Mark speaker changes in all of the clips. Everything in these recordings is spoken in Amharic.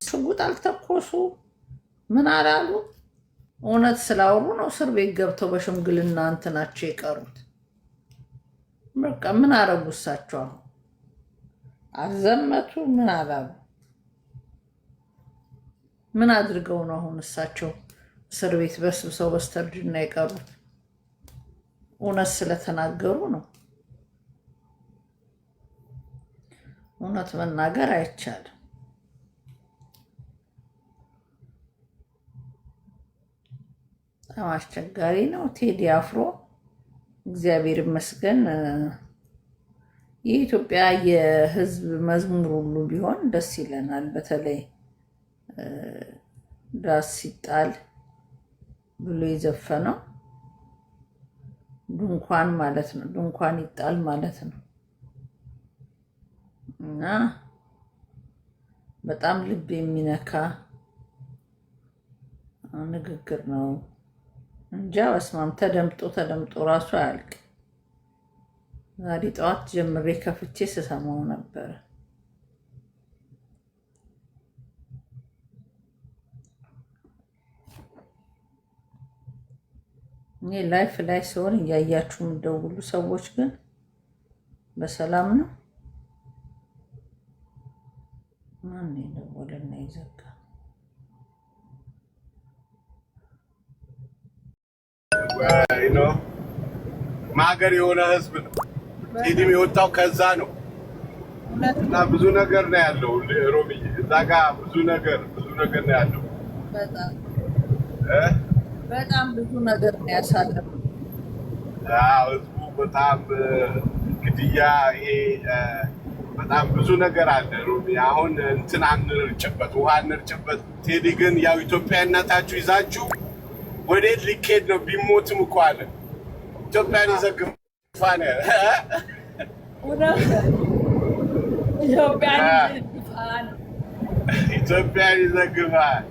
Speaker 1: ሽጉጥ አልተኮሱ ምን አላሉ። እውነት ስላወሩ ነው እስር ቤት ገብተው በሽምግልና እንትናቸው የቀሩት። በቃ ምን አረጉ እሳቸው? አሁን አዘመቱ ምን አላሉ። ምን አድርገው ነው አሁን እሳቸው እስር ቤት በስብሰው በስተርጅና የቀሩት? እውነት ስለተናገሩ ነው። እውነት መናገር አይቻልም። በጣም አስቸጋሪ ነው። ቴዲ አፍሮ እግዚአብሔር ይመስገን የኢትዮጵያ የሕዝብ መዝሙር ሁሉ ቢሆን ደስ ይለናል። በተለይ ዳስ ሲጣል ብሎ የዘፈነው ድንኳን ማለት ነው። ድንኳን ይጣል ማለት ነው እና በጣም ልብ የሚነካ ንግግር ነው። እንጃ በስማም ተደምጦ ራሱ አያልቅ። ዛሬ ጠዋት ጀምሬ ከፍቼ ስሰማው ነበር። እኔ ላይፍ ላይ ሲሆን እያያችሁ የምትደውሉ ሰዎች ግን በሰላም ነው? ማን የደወለና ይዘጋ?
Speaker 2: ማገር የሆነ ህዝብ ነው። ቴዲም የወጣው ከዛ ነው እና ብዙ ነገር ነው ያለው። ሮሚዬ እዛ ጋ ብዙ ነገር ነው ያለው።
Speaker 1: በጣም ብዙ ነገር ነው ያሳለፈው።
Speaker 2: ህዝቡ በጣም ግድያ፣ ይሄ በጣም ብዙ ነገር አለ። ሮሚ አሁን እንትን አንርጭበት፣ ውሃ አንርጭበት። ቴዲ ግን ያው ኢትዮጵያዊነታችሁ ይዛችሁ ወዴት ሊኬድ ነው? ቢሞትም እኮ አለ ኢትዮጵያን ይዘግፋል። ኢትዮጵያን ይዘግፋል።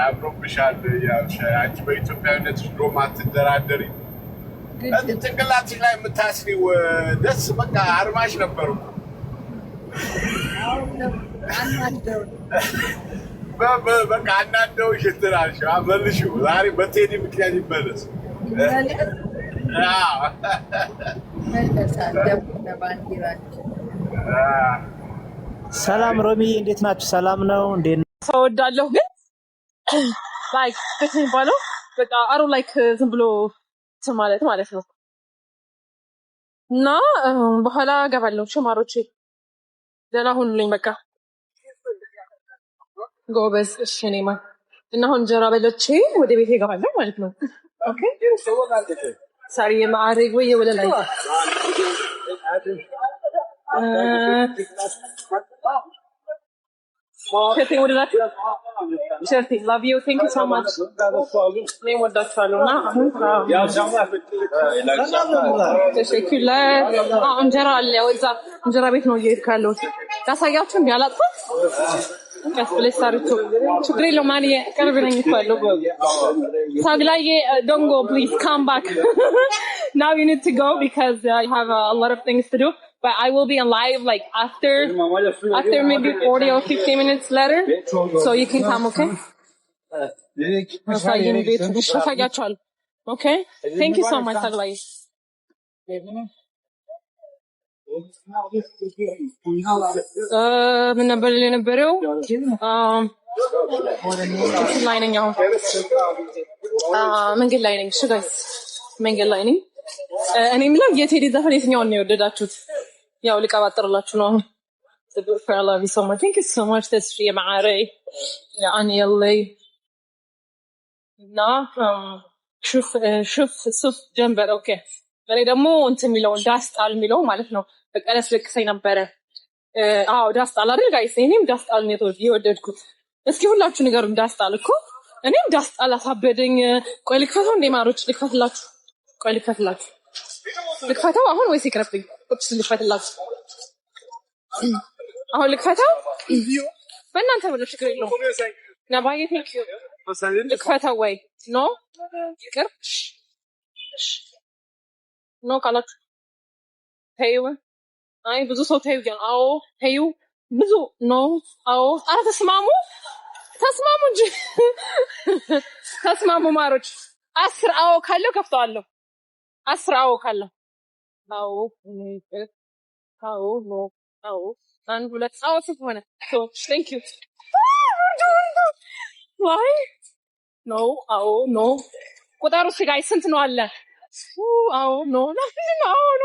Speaker 2: አምሮብሻል። አንቺ በኢትዮጵያዊነትሽ ድሮም አትደራደሪ። ጭንቅላትሽ ላይ የምታስሪው ደስ በቃ አርማሽ ነበሩ። በቃ አናደውሽ እንትን አልሽው፣ መልሽው። ዛሬ በቴዲ ምክንያት ይመለስ።
Speaker 3: ሰላም ሮሚዬ፣ እንዴት ናችሁ? ሰላም ነው? እንዴት ነው?
Speaker 4: ሰው ወዳለሁ ግን ላይክ የሚባለው በቃ አሩ ላይክ ዝም ብሎ ማለት ነው። እና በኋላ ገባለሁ። ሽማሮቼ ደህና ሁኑልኝ። በቃ ጎበዝ። እሺ እኔማ እና አሁን እንጀራ በለቼ ወደ ቤቴ እገባለሁ ማለት ነው። ኦኬ ሳሪ ማዕረግ ወይ ወለ ላይ ሸርቴ ወደ ላይ ሸርቴ love you thank you so much እኔም ወዳችኋለሁ። እና አሁን ተሸክለ እንጀራ አለ ወዛ እንጀራ ቤት ነው እየሄድኩ ያለሁት። ታሳያችሁ እንዴ አላጥፋት ከስፕሌስ ታርቹ ችግር የለውም። ማን ቅርብ ነኝ እኮ ያለው ታግላዬ don't go please come back now you need to go because I have a lot of things to do but I will be on live like after maybe 40 or 50 minutes later so you can come okay okay thank you so much ታግላዬ ምን ነበር የነበረው? ላይ ነኝ አሁን መንገድ ላይ ነኝ። እሺ ጋይስ መንገድ ላይ ነኝ። እኔ የምለው የቴዲ ዘፈን የትኛውን ነው የወደዳችሁት? ያው ልቀባጥርላችሁ ነው አሁን። I love you so much. Thank you so much. تسفي معاري يعني يلي نا شوف جنبر اوكي እኔ ደግሞ እንትን የሚለው ዳስጣል የሚለው ማለት ነው። በቃ ለስለክሰኝ ነበረ። አዎ ዳስጣል አይደል ጋይስ? እኔም ዳስጣል ነው የወደድኩት። እስኪ ሁላችሁ ንገሩኝ። ዳስጣል እኮ እኔም ዳስጣል አሳበደኝ። ቆይ ልክፈተው እንደ ማሮች ልክፈትላችሁ። ቆይ ልክፈተው አሁን ወይስ ይቅርብኝ? ቁጭ ልክፈትላችሁ አሁን ልክፈተው። በእናንተ ብሎ ችግር የለውም። ነባዬ ቴንክ ዩ ልክፈተው ወይ ኖ ይቅር ኖ ካላችሁ ተይው አይ ብዙ ሰው ታዩ ግን አዎ ታዩ ብዙ ነው አዎ አረ ተስማሙ እንጂ ተስማሙ ማሮች 10 አዎ ካለው ከፍተዋለሁ 10 አዎ ካለው አዎ አዎ ነው አዎ አንድ ሁለት አዎ ሆነ ሶ ቴንክ ዩ ዋይ ኖ አዎ ኖ ቁጥሩ ሲጋይ ስንት ነው አለ አዎ ኖ አዎ ኖ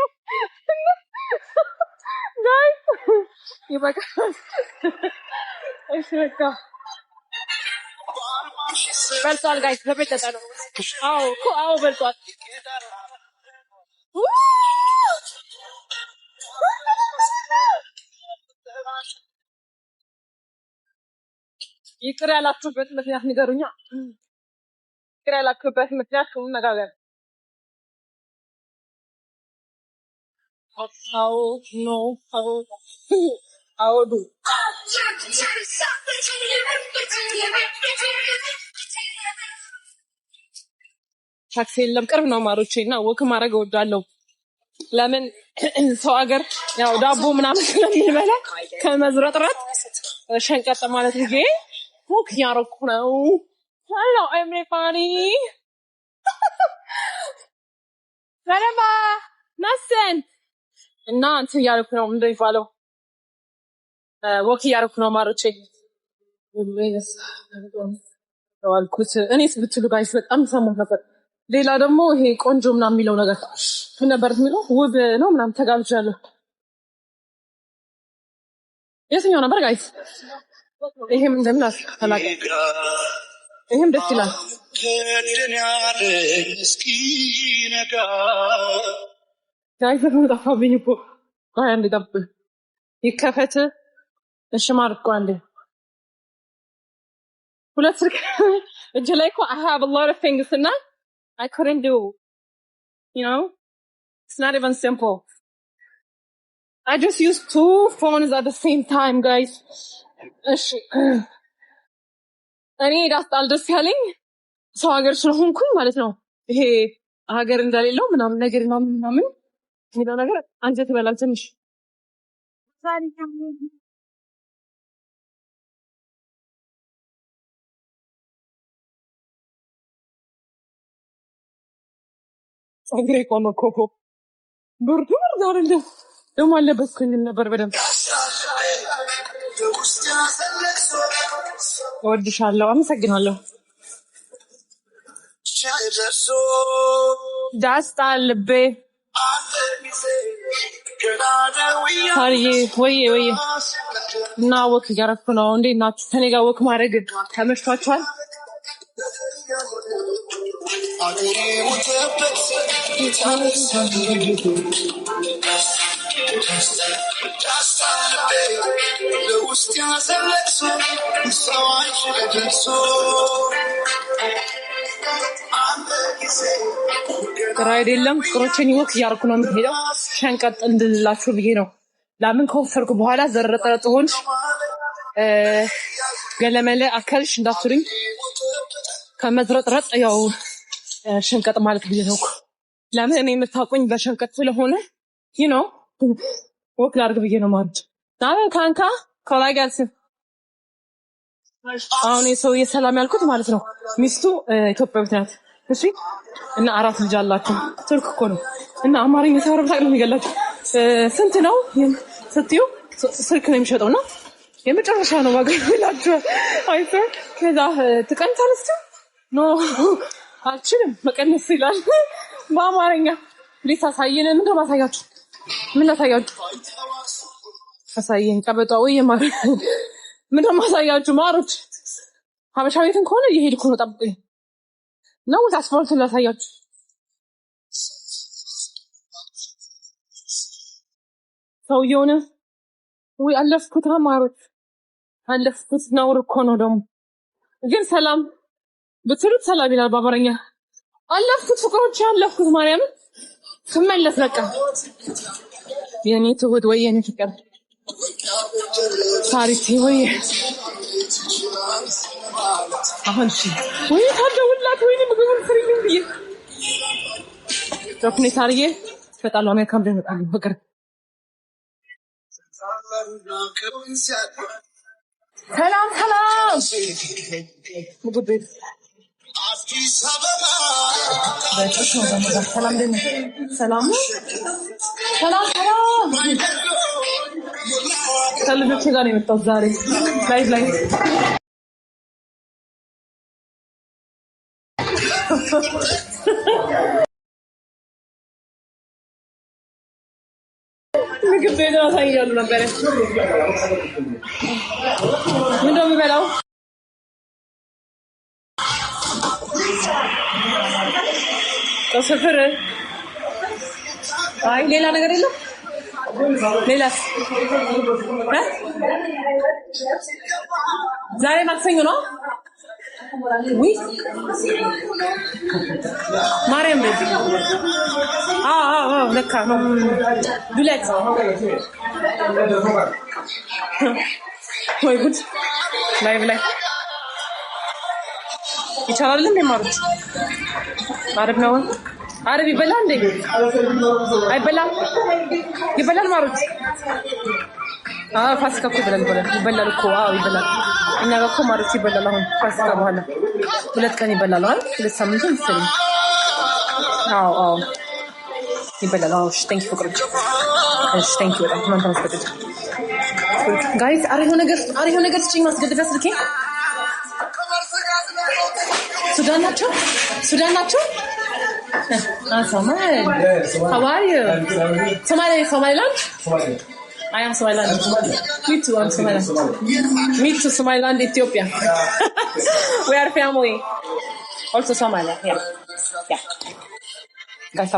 Speaker 4: ጋይስ ይበቃል እሺ በቃ በልጧል ጋይስ በቤት ተጣሉ አዎ በልጧል ይቅር ያላችሁበት ምክንያት ንገሩኛ ይቅር ያላችሁበት ምክንያት መነጋገር አዎ ኖ አዎ ዱ ታክሲ የለም ቅርብ ነው ማሮቼ እና ወክ ማድረግ እወዳለሁ ለምን ሰው ሀገር ያው ዳቦ ምናምን ስለሚበላ ከመዝረጥረጥ ሸንቀጥ ማለት ይሄ ወክ ያረኩ ነው hello everybody ሰላም ናሰን እና እንትን ያልኩ ነው ምንድነው ይባለው ወክ ያረኩ ነው ማሮቼ ዋልኩት እኔስ ብትሉ ጋይስ በጣም ሰማሁ ነበር ሌላ ደግሞ ይሄ ቆንጆ ምናምን የሚለው ነገር ምን ነበር የሚለው ውብ ነው ምናምን ተጋብቻለሁ የትኛው ነበር ጋይስ ይሄም እንደምን አላቀ ይሄም ደስ ይላል ጋይስ ነው ጠፋብኝ እኮ ቆይ አንዴ ጠብቅ ይከፈት እሺ ማርቆ አንዴ ሁለት ስልክ እጄ ላይ እኮ I have a lot of things እና I couldn't do you know it's not even simple I just used 2 phones at the same time guys እሺ እኔ ደስ ያለኝ ሰው ሀገር ስለሆንኩኝ ማለት ነው ይሄ ሀገር እንደሌለው ምናምን ነገር ምናምን የሚለው ነገር አንጀት ይበላል ትንሽ ጸግሬ ቆመ ኮኮ ብርዱ አይደለም ደሞ አለበስኩኝም ነበር በደንብ ወድሻለሁ አመሰግናለሁ ዳስታ ልቤ ታሪዬ ወይ እና ወክ እያረኩ ነው እንዴት ናችሁ ከኔ ጋር ወክ ማድረግ ተመችቷችኋል ጥራ አይደለም ፍቅሮችን ወክ እያረኩ ነው የምሄደው ሸንቀጥ እንድላችሁ ብዬ ነው ለምን ከወፈርኩ በኋላ ዘረጠረጥ ሆንሽ ገለመለ አከልሽ እንዳትሉኝ ከመዝረጥረጥ ያው ሸንቀጥ ማለት ብዬ ነው ለምን እኔ የምታውቁኝ በሸንቀጥ ስለሆነ you know ወክ ላድርግ ብዬ ነው ማለት ታዲያ ካንካ ኮላጋልስ አሁን የሰው የሰላም ያልኩት ማለት ነው ሚስቱ ኢትዮጵያዊት ናት እሺ እና 4 ልጅ አላቸው ቱርክ እኮ ነው እና አማርኛ ተወራብታ ነው የሚገላችሁ ስንት ነው ስትዩ ስልክ ነው የሚሸጠውና የመጨረሻ ነው ዋጋ ይላችሁ አይቶ ከዛ ትቀንሳለች ኖ አልችልም መቀነስ ይላል በአማርኛ ሊታሳየን ምን ማሳያችሁ ምን ላሳያችሁ አሳየን ቀበጧ ወይ ማር ምን ማሳያችሁ ማሮች ሀበሻ ቤትን ከሆነ እየሄድኩ ነው ጠብቁኝ ነው አስፋልት ላሳያችሁ ሰውየውን ወይ አለፍኩት ማሮች አለፍኩት ነው እኮ ነው ደግሞ ግን ሰላም ብትሉት ሰላም ይላል በአማርኛ አለፍኩት ፍቅሮች አለፍኩት ማርያም ስመለስ በቃ የኔ ትውድ ወይ የኔ ፍቅር ሳሪቲ ወይ አሁን እሺ ወይ ታደውላት ወይ ምግቡን ፍሪኝ ብዬ ዶክሜንታሪዬ ፈጣን አሜሪካን ደምጣለሁ ፍቅር ሰላም ሰላም ምግብ ቤት ሰላም ከልጆቼ ጋር ነው የመጣሁት ዛሬ ላይቭ ላይ ምግብ ቤት አሳያለሁ ነበር። ምንድን ነው የምበላው? ስፍር አይ ሌላ ነገር የለም። ሌላስ ዛሬ ማክሰኞ ነው። ውይ ማርያም ቤት ለካ ነው ዱለት ወይ ጉድ ላይቭ ላይ ይቻላል እንዴ ማሩት? አረብ ነው አረብ ይበላል እንዴ? አይበላም? ይበላል ማሩት? ፋሲካ እኮ ይበላል እኮ ይበላል። እኛ ጋር እኮ ማሩት ይበላል። አሁን ፋሲካ በኋላ 2 ቀን ይበላል አይደል? 2 ሳምንት መሰለኝ። ይበላል። እሺ ቴንክ ዩ ፍቅር። እሺ ቴንክ ዩ በጣም ማንተም አስገድድ ጋይስ አሪፍ ነገር ስጭኝ ማስገድዳ ስልኬ ሱዳን ናቸው Somali. How are you? Somaliland? I am Somaliland. Me too, I'm Somaliland. Me too, Somaliland, Ethiopia. We are family. Also Somalia, yeah. Guys,